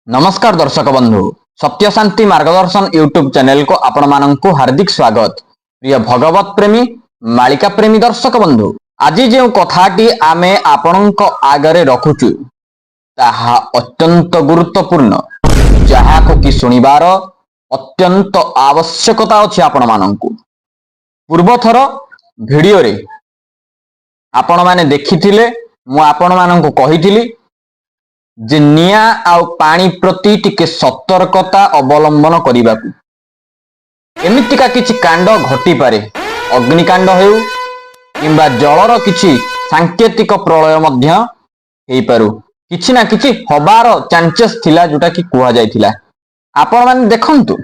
नमस्कार दर्शक बंधु सत्य शांति मार्गदर्शन यूट्यूब चैनल को आपण माननकु हार्दिक स्वागत। प्रिय भगवत प्रेमी मालिका प्रेमी दर्शक बंधु आज जो कथाटी आमे आपणक आगरे रखुचु ताहा अत्यंत गुरुत्वपूर्ण जहाको कि सुनिबार अत्यंत आवश्यकता अछि। आपण माननकु पूर्व थर वीडियो रे आपण माने देखिथिले मु आपण माननकु कहिथिली जे निया आउ पानी प्रति टिके सतर्कता अवलंबन करिबाकू। एमितिका किछि कांड घटी पारे, अग्निकांड हेउ किंबा जलर किछि सांकेतिक प्रलय मध्य हेइ पारु, किछि ना किछि हबार चांसेस थिला जोटा कि कुहा जायथिला। आपण माने देखंतु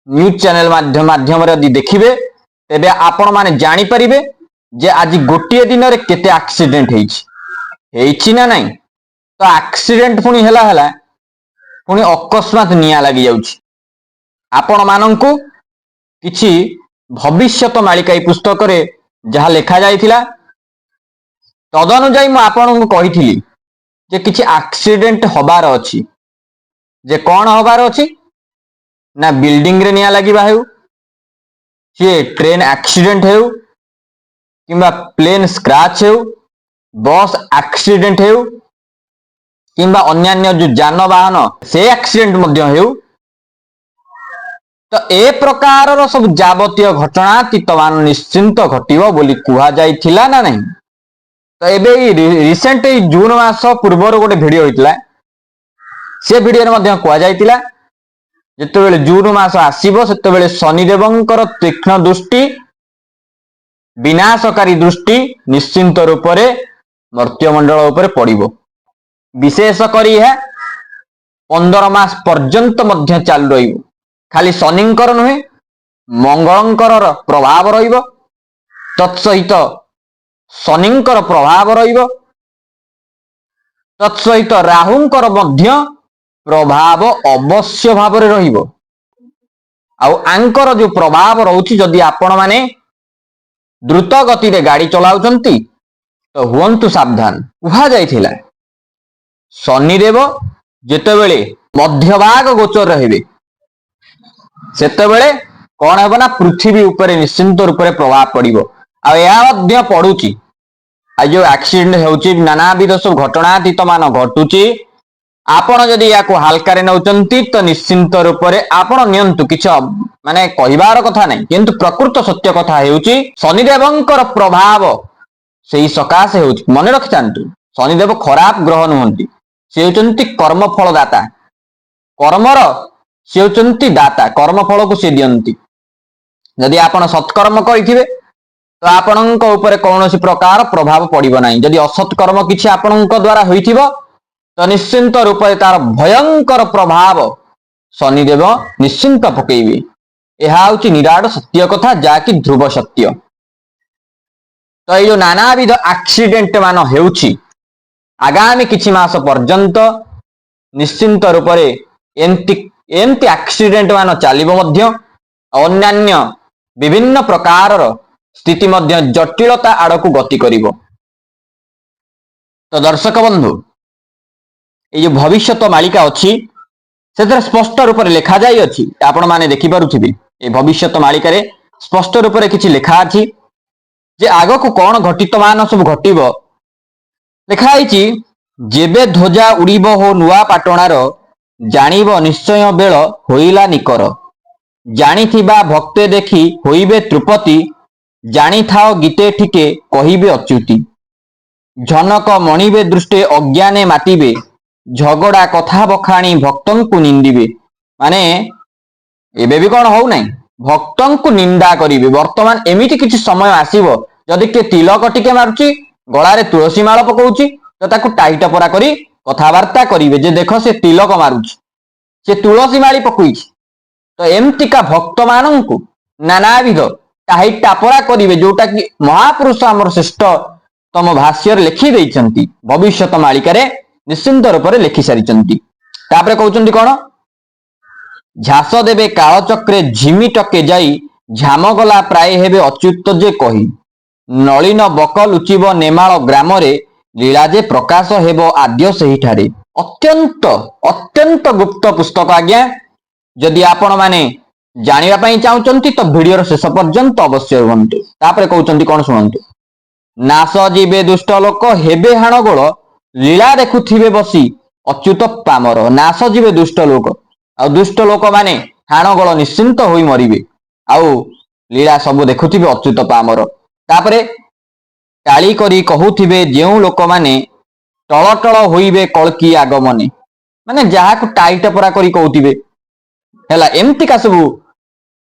न्यूज चैनल माध्यम रे यदि देखिबे तेबे आपण माने जानि परिबे जे आज गोटिए दिन रे केते एक्सीडेंट हेइछि ना नाही। तो एक्सीडेंट पुणी हेला पुणी अकस्मात निया लगी जाउछि। आपण माननकु किछि भविष्यत मालिका ई पुस्तक रे जहा लेखा जायथिला तदनुसार मु आपनकु कहिथिली जे किछि एक्सीडेंट हबार अछि। जे कोन हबार अछि ना बिल्डिंग रे निया लागिबा हेउ, से ट्रेन एक्सीडेंट हेउ किंबा प्लेन स्क्रैच हेउ, बस एक्सीडेंट हेउ किंबा अन्यान्य जो जानवाहन से एक्सीडेंट मध्य हेउ। तो ए प्रकार रो सब जावतीय घटना तीतमान निश्चिंत घटिबो बोली कुहा जायथिला ना नहीं। तो एबे रिसेंट जून मास पूर्व गोटे वीडियो होइतला, से वीडियो रे मध्य कुहा जायथिला जेते बेले जून मास आसीबो सेते बेले शनि देवंकर तीक्ष्ण दृष्टि विनाशकारी दृष्टि निश्चिंत रूप रे मर्त्यमंडल ऊपर पड़िबो। विशेष करी है 15 मास पर्यंत मध्य चालू रहिबो। खाली शनिंकर नुहे मंगलंकर प्रभाव रहिबो, तत्सहित शनिंकर प्रभाव रहिबो, तत्सहित राहुंकर मध्य प्रभाव अवश्य भाव रे रहिबो। आउ आंकर जो प्रभाव रहउछि जदि आपण माने द्रुत गति रे गाड़ी चलाउचंती तो हुअंतु सावधान। कुहा जायथिला शनिदेव जेतेबेले मध्यभाग गोचर रहिबे सेतेबेले कोन हेबो ना पृथ्वी ऊपर निश्चिंत रूप रे प्रभाव पड़िबो। आ या मध्य पडुची आ जो एक्सीडेंट हेउची नानाविध सब घटनातीत मान घटुची। आपण जदि याको हल्का रे नउचंती तो निश्चिंत रूप रे आपण नियंतु, किछ माने कहिबार कथा नै, किंतु प्रकृत सत्य कथा हेउची शनिदेवंकर प्रभाव सेही सकाश हेउची। मने रखितांतु शनिदेव खराब ग्रह नुहंती, से होचंती कर्म फल दाता, कर्मर से होचंती दाता, कर्म फल को से दियंती। यदि आपण सत्कर्म करिथिबे तो आपणक ऊपर कौनसी प्रकार प्रभाव पड़िबो नाही। यदि असत कर्म किछि आपणक द्वारा होइथिबो तो निश्चिंत रूप से तार भयंकर प्रभाव शनिदेव निश्चिंत पकेइबे। एहा होची निराट सत्य कथा, जाकि ध्रुव सत्य। तो ये जो नानाविध एक्सीडेंट मान हेउची आगामी किछि मास पर्यंत निश्चिंत रूप से एमती एक्सीडेंट मान चलिबो मध्य, अन्यान्य विभिन्न प्रकार स्थिति मध्य जटिलता आड़कू गति करिबो। तो दर्शक बंधु ये जो भविष्यत मालिका अछि सेतरे स्पष्ट रूप से लिखा जाय अछि, आपण माने देखि पारुथिबे। ए भविष्यत मालिका रे स्पष्ट रूप से किछि लिखा अछि जे आगको कोन घटित मान सब घटिबो। लिखा आइछि जेबे ध्वजा उड़िबो हो नुआ पाटणार जानिबो निश्चय बेल होइला निकर, जानिथिबा भक्ते देखि होइबे तृपति, जानि थाओ गीते ठिके कहिबे अच्युति, झनक मणिबे दृष्टे अज्ञाने मातिबे, झगड़ा कथा बखाणी भक्तंकु निंदिबे। माने एबे भी कोन हो नै भक्तंकु निंदा करिबे। वर्तमान एमिति किछि समय आसीबो जदि के तिलक टिके मारुची, गळारे तुलसी माळ पकाउची तो ताकू टाइट परा करी कथावार्ता करिवे जे देखो से तिलक मारुची, से तुलसी माळी पकुईची। तो एमतिका भक्त मानंकु नानाविध टाइट परा करिवे जोटा कि महापुरुष हमर श्रेष्ठ तम भाष्य लिखि दैचंती, भविष्यत मालिका रे निश्चिंत रूप से लिखि सारिचंती। तापरे कहउचंती कोन झास देबे काल चक्रे झिमी टके जाई, झाम गला प्राय हेबे अच्युत जे कही, नलिन बक लुचिब नेमाल ग्राम रे लीला जे प्रकाश हेबो आद्य सही ठारे, अत्यंत अत्यंत गुप्त पुस्तक आज्ञा। जदि आपण माने जानिबा पई चाहुचंती तो वीडियो शेष पर्यंत अवश्य रुहंतु। तापरे कहउचंती कोन सुनंतु। नाश जीवे दुष्ट लोक हेबे हाणगोଳ लीला देखुथिबे बसी अच्युत पामर। नाश जीवे दुष्ट लोक आ दुष्ट लोक माने हाणगोଳ निश्चिंत होई मरिबे आउ लीला सब देखुथिबे अच्युत पामर। तापरे टाली करी कहूथिबे जेउ लोक माने टळ टळ होइबे कलकी आगमने। माने जहाकु टाइट परा करी कहूथिबे हैला एमती का सब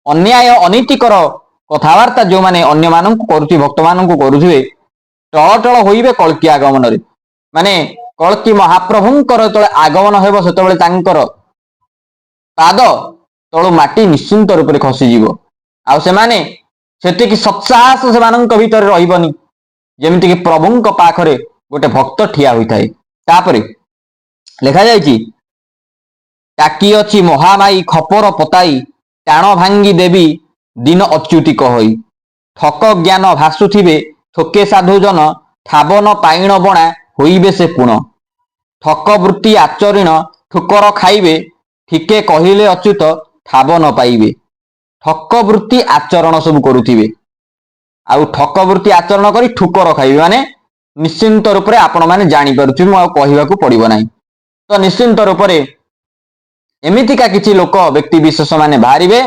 अन्याय अनीतिकर कथावार्ता जो माने अन्य माननकु करूथि भक्त माननकु करूथिबे टळ टळ होइबे कलकी आगमन रे। माने कलकी महाप्रभुंकर तळे आगमन हेबो सेतबेले तांकर पाद तळु माटी निश्चिंत रूप रे खसी जीवो आ से माने सेति की सत्साहस से माननक भीतर रहिबनी जेमिति कि प्रभुंक पाखरे गोटे भक्त ठिया होइथाय। तापरे लेखा जायछि टाकी अछि महामाई खपर पताई टाण भांगी देवी दिन अच्युति कहई। ठक ज्ञान भासुथिबे ठोके साधुजन ठाबन पाइण बणा होइबे से पुण। ठक वृत्ति आचरिण ठुकर खाइबे ठीके कहिले अच्युत ठाब न पाइबे। ठक वृत्ति आचरण सब करुथिबे आउ ठक वृत्ति आचरण करी ठुकर खाइबे माने निश्चिंत रूप रे आपण माने जानि पारुथिबे मु कहिबाकू पड़िबो नाही। तो निश्चिंत रूप रे एमितिका किछि लोक व्यक्ति विशेष माने बाहरिबे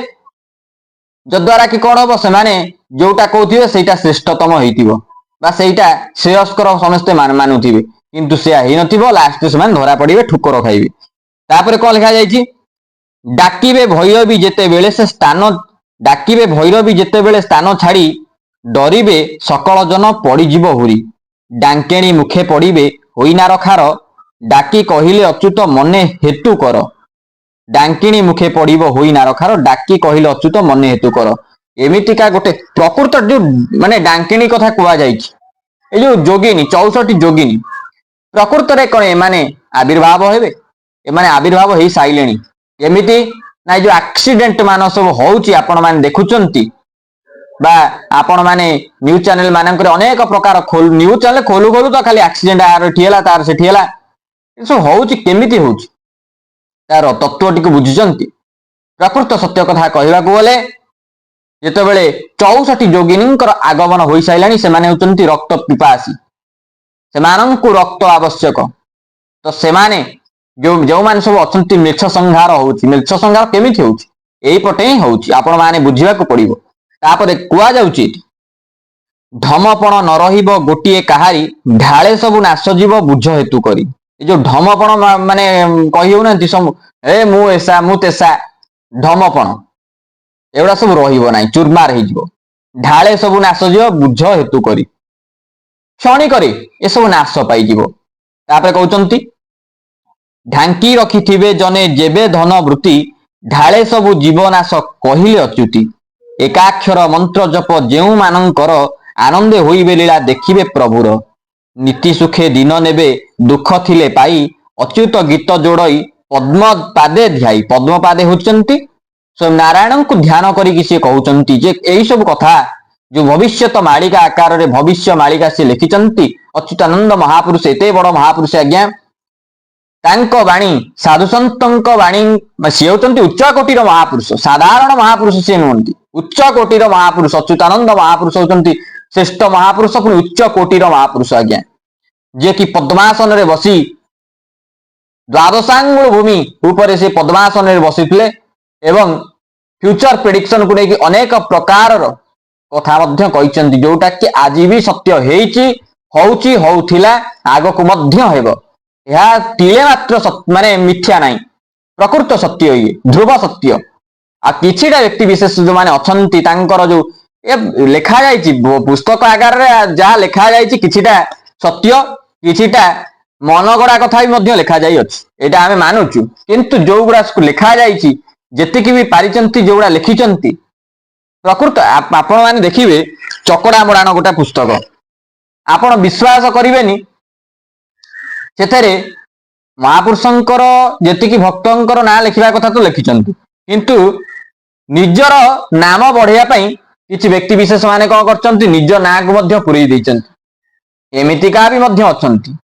जद्वारा कि कोन हो से माने जोटा कहउथिबे सेटा श्रेष्ठतम हेइतिबो बा सेटा श्रेयस्कर समस्ते मानुथिबे किंतु से हेइ नथिबो लास्ट से माने धरा पड़िबे ठुकर खाइबे। तापरे कोन लिखा जायछि डाकिबे भैरवी जेते बेले से स्थान डाकिबे भैरवी जेते बेले स्थान छाड़ी डरिबे सकल जन पड़ी जीव हुरी। डांकेणी मुखे पड़िबे होइना रखार डाकी कहिले अच्युत मने हेतु कर। डांकिणी मुखे पड़िबो होइना रखार डाकी कहिले अच्युत मने हेतु कर। एमितिका गोटे प्रकृत जो माने डांकिणी कथा कुआ जायछि ए जो जोगिनी 64 जोगिनी प्रकृत रे कोन माने आविर्भाव हेबे एमाने आविर्भाव हेई साइलेणी। एमिति ना जो एक्सीडेंट मान सब होउची आपण माने देखुचंती बा आपण माने न्यूज चैनल मानकर अनेक प्रकार न्यूज चैनल खोलु खोलु तो खाली एक्सीडेंट आर ठियला तार से ठियला सब होउची केमिति होउची तार तत्वटी को बुझिचंती। प्रकृत सत्य कथा कहबाकू गले जेते बेले 64 जोगिनींकर आगमन होई साइलानी से माने होचंती रक्त पिपासी से माननकु रक्त आवश्यक। तो से माने जो माने सब अछंती मेछ संहार होउची मेछ संहार केमिति होउची एई पटे ही होउची आपण माने बुझिबाकू पड़िबो। तापरे कुआ जाउची ढमपण न रहिबो गोटिए काहारी ढाळे सब नाश जीव बुझ हेतु करी। ए जो ढमपण माने कहि होउनंती सब ए मु एसा मु तेसा ढमपण एवडा सब रहिबो नाही चुरमार हे जीवो। ढाळे सब नाश जीव बुझ हेतु करी क्षणी करी ए सब नाश पाई जीवो। तापरे कहउचंती ढांकी रखिथिबे जने जेबे धन वृत्ति ढाळे सबु जीवनाश कहिले अच्युति। एकाक्षर मंत्र जप जेउ मानंकर आनंदे होइबे लीला देखिबे प्रभुर। नीति सुखे दिन नेबे दुख थिले पाई अच्युत गीत जोड़ई पद्म पादे ध्याई। पद्म पादे होचंती स्वयं नारायण को ध्यान करिकि से कहउचंती जे एई सब कथा जो भविष्यत मालिका आकार रे भविष्य मालिका से लिखिचंती अच्युतानंद महापुरुष एते बड़ महापुरुष आज्ञा तांको वाणी साधु संतंक वाणी सी होचंती उच्च कोटीर महापुरुष साधारण महापुरुष से नुहंती उच्च कोटीर महापुरुष। अच्युतानंद महापुरुष होचंती श्रेष्ठ महापुरुष पुनी उच्च कोटीर महापुरुष आज्ञा जे कि पद्मासन रे बसी द्वादशांगुल भूमि ऊपर से पद्मासन रे बसिथिले एवं फ्यूचर प्रेडिक्शन को लेकिन अनेक प्रकार कथा मध्य कहिचंती जोटा कि आज भी सत्य हेइची होउची होउथिला आगो को मध्य हेबो। यह तिले मात्र माने मिथ्या नाही प्रकृत सत्य ये ध्रुव सत्य। आ किछिटा व्यक्ति विशेष जो माने अछंती तांकर जो ए लेखा जायछि पुस्तक आकार रे जा लेखा जायछि किछिटा सत्य किछिटा मनगड़ा कथा भी मध्य लेखा जाई अछि एटा हमें मानुचु किंतु जो गुडा लेखा जायछि जेतिकि भी पारिचंती जोड़ा लिखिचंती प्रकृत आपण माने देखिबे चकड़ा मोड़ाण गोटा पुस्तक आपण विश्वास करिवेनी सेथरे महापुरुषंकर जेतिकि भक्तंकर ना लिखिबा कथा तो लिखिचंती किंतु निजर नाम बढ़िया पई किछि व्यक्ति विशेष माने कोन करचंती निज ना को मध्य पुरई दैचंती एमितिका भी मध्य अछंती।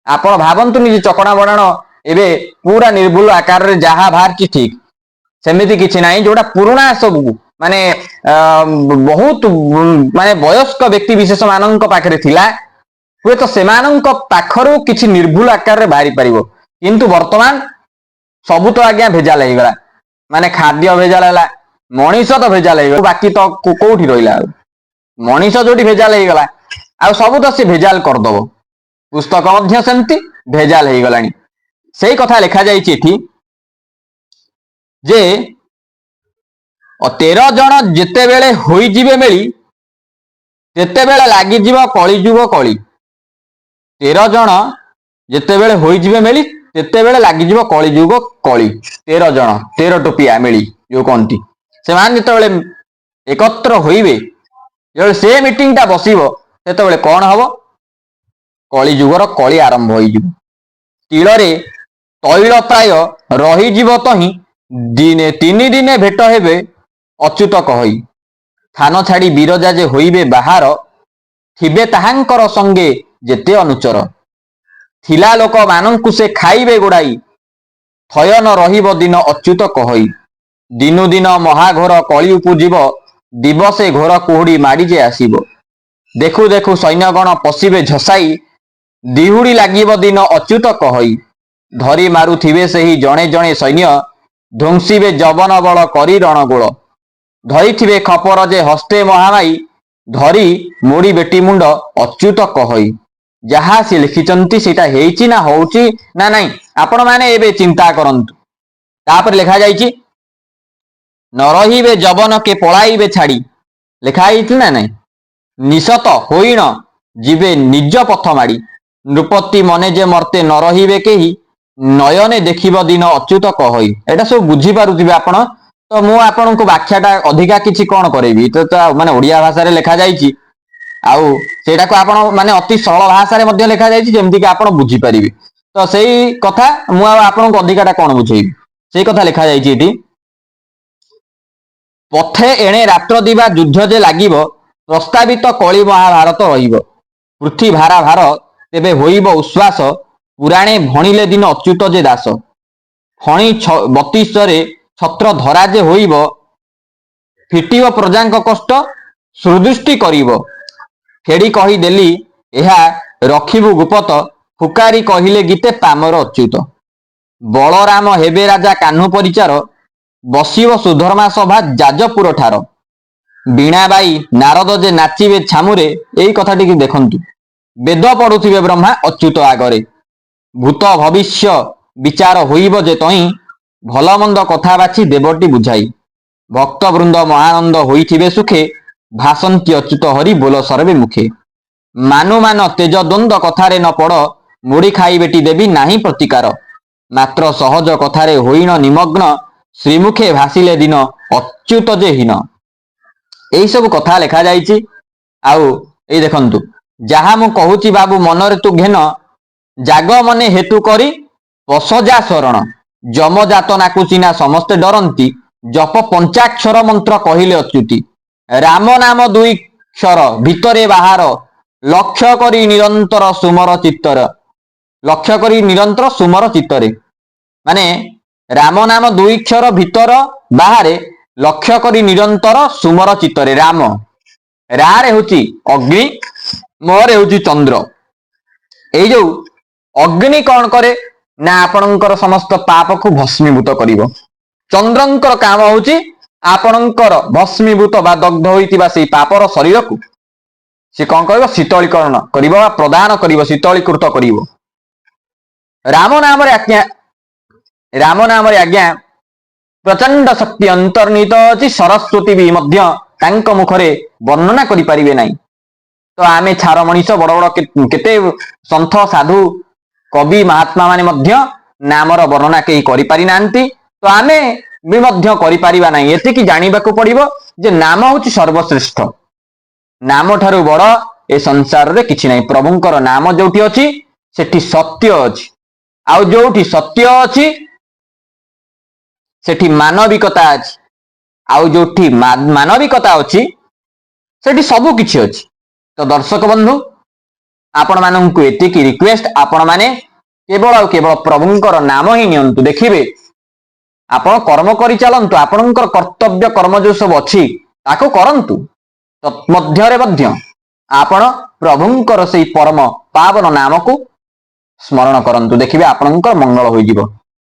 आपण भाबंतु निज चकड़ा मोड़ाण एबे पूरा निर्भुल आकार रे जहा बाहर की ठीक सेमिति किछि नाही जोटा पुराना सब माने बहुत माने वयस्क व्यक्ति विशेष मानक पाखरे थिला हुए तो सेमानक पाखरु किछि निर्भुल आकार रे बाहरी परिबो किंतु वर्तमान सबु तो आज्ञा भेजाल हो गला माने खाद्य भेजाल है मनीष तो भेजाल हो बाकी तो कोठी रहिला मनीष जोटी भेजाल हो गला आ सब तो से भेजाल करदब पुस्तक मध्य सेमती भेजाल हो गलानी सेही कथा लिखा जाइछि एठी जे 13 जन जेते बेले होई जिवे मेली तेते बेले लागि जीव कली जुग कली 13 जन जेते बेले होई जिवे मेली तेते बेले लागि जीव कली जुग कली 13 जन 13 टोपिया मेली जो कहती से मान जेते बेले एकत्र होइबे जो से मीटिंग टा बसिबो तेते बेले कोन हबो कली जुगर कली आरंभ होई जिवो तिलरे तैल प्राय रही जीव तही दिने 3 दिने भेट हेबे अच्युत कहई थान छाड़ी बिरजा जे होइबे बाहर थिबे ताहांकर संगे जेते अनुचर थिला लोक मानंकु से खाइबे गोड़ाई थय न रहिब दिन अच्युत कहई दिनु दिन महाघोर कली उपुजिब दिवसे घोर कुहुड़ी माड़ी जे आसीब देखु देखु सैन्यगण पशिबे झसाई दिहुड़ी लागिब दिन अच्युत कहई धरी मारुथिबे सेही जणे जणे सैन्य ध्वंसिबे जवन बल करी रणगोल धरिथिबे खपर जे हस्ते महामाई धरी मोड़ी बेटी मुंड अच्युत कहई जहा से लिखिचंती सेटा हेइची ना होउची ना नहीं आपण माने एबे चिंता करंतु तापर लिखा जाइची न रहिबे जवन के पळाइबे छाड़ी लिखा हेइची ना नहीं निशत होइण जीवे निज पथ माड़ी नृपति मने जे मर्ते न रहिबे केही नयने देखिब दिन अच्युत कहई एटा सब बुझी पारुथिबे आपण तो मु आपन को व्याख्याटा अधिका किछि कोन करेबी तो माने ओडिया भाषा रे लिखा जाइछि आउ सेटा को आपण माने अति सरल भाषा रे मध्ये लिखा जाइछि जेमति कि आपण बुझी परिबे तो सेही कथा मु आपन को अधिकाटा कोन बुझेबी सेही कथा लिखा जाइछि एठी पथे एणे रात्र दिवा युद्ध जे लागिब प्रस्तावित कली महाभारत रहिब पृथ्वी भारा भार तेबे होइब उश्वास पुराणे भणिले दिन अच्युत जे दास फणी 32 रे छत्र धरा जे होइब फिटिब प्रजांक कष्ट सुदृष्टि करिब फेड़ी कही देली एहा रखिबु गुपत फुकारी कहिले गीते पामर अच्युत बलराम हेबे राजा कान्हु परिचार बसिब सुधर्मा सभा जाजपुर ठार बीणाबाई नारद जे नाचिबे छामुरे एई कथाटी की देखंतु वेद पढ़ुथिबे ब्रह्मा अच्युत आगरे भूत भविष्य विचार होइब जे तई भल मंद कथा बाछि देवटी बुझाई भक्त वृंद महानंद होइथिबे सुखे भासंती अच्युत हरि बोल सर्वे मुखे मानु मान तेज द्वंद्व कथारे न पड़ मुड़ी खाई बेटी देवी नाही प्रतिकार मात्र सहज कथारे होइण निमग्न श्रीमुखे भासिले दिन अच्युत जे हीन एई सब कथा लिखा जाइछि आउ एई देखंतु जहा मु कहूची बाबू मनरे तू घेन जाग मने हेतु करी पसजा शरण जम जातनाकु सिना समस्ते डरंती जप पंचाक्षर मंत्र कहिले अच्युति राम नाम दुई क्षर भितरे बाहर लक्ष्य करी निरंतर सुमर चित्तर लक्ष्य करी निरंतर सुमर चित्तरे माने राम नाम दुई क्षर भितर बाहरे लक्ष्य करी निरंतर सुमर चित्तरे राम रारे होची अग्नि मोरे होची चंद्र एई जो अग्नि कौन करे ना आपणकर समस्त पाप को भस्मीभूत करिवो चंद्रंकर काम होची आपणकर भस्मीभूत बा दग्ध होइतिबा सेई पापर शरीर को से कौन करिवो शीतलीकरण करिवो बा प्रदान करिवो शीतलीकृत करिवो राम नाम रे आज्ञा प्रचंड शक्ति अंतर्निहित अछि सरस्वती भी मध्य तांक मुखरे वर्णना करि परिबे नाही तो आमे छार मनीष बड़ बड़ केते संत साधु कवि महात्मा माने मध्य नामर वर्णना केही करि पारि नांती तो आमे भी मध्य करि परिबा नाही एते कि जानिबा को पड़िबो जे नाम होची सर्वश्रेष्ठ नाम ठारू बड़ ए संसार रे किछि नाही प्रभुंकर नाम जोठी अछि सेठी सत्य अछि आउ जोठी सत्य अछि सेठी मानविकता अछि आउ जोठी मानविकता अछि सेठी सब किछि अछि तो दर्शक बंधु आपण माननकु एतिकी रिक्वेस्ट आपण माने केवल आउ केवल प्रभुंकर नाम ही नियंतु देखिबे आपण कर्म करि चलंतु आपणकर कर्तव्य कर्म जो सब अछि ताको करंतु तन्मध्यरे मध्य आपण प्रभुंकर सेई परम पावन नाम को स्मरण करंतु देखिबे आपणकर मंगल होई जिवो।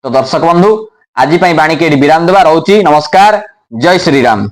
तो दर्शक बंधु आज पई बाणी के विराम देबा रहउची। नमस्कार, जय श्री राम।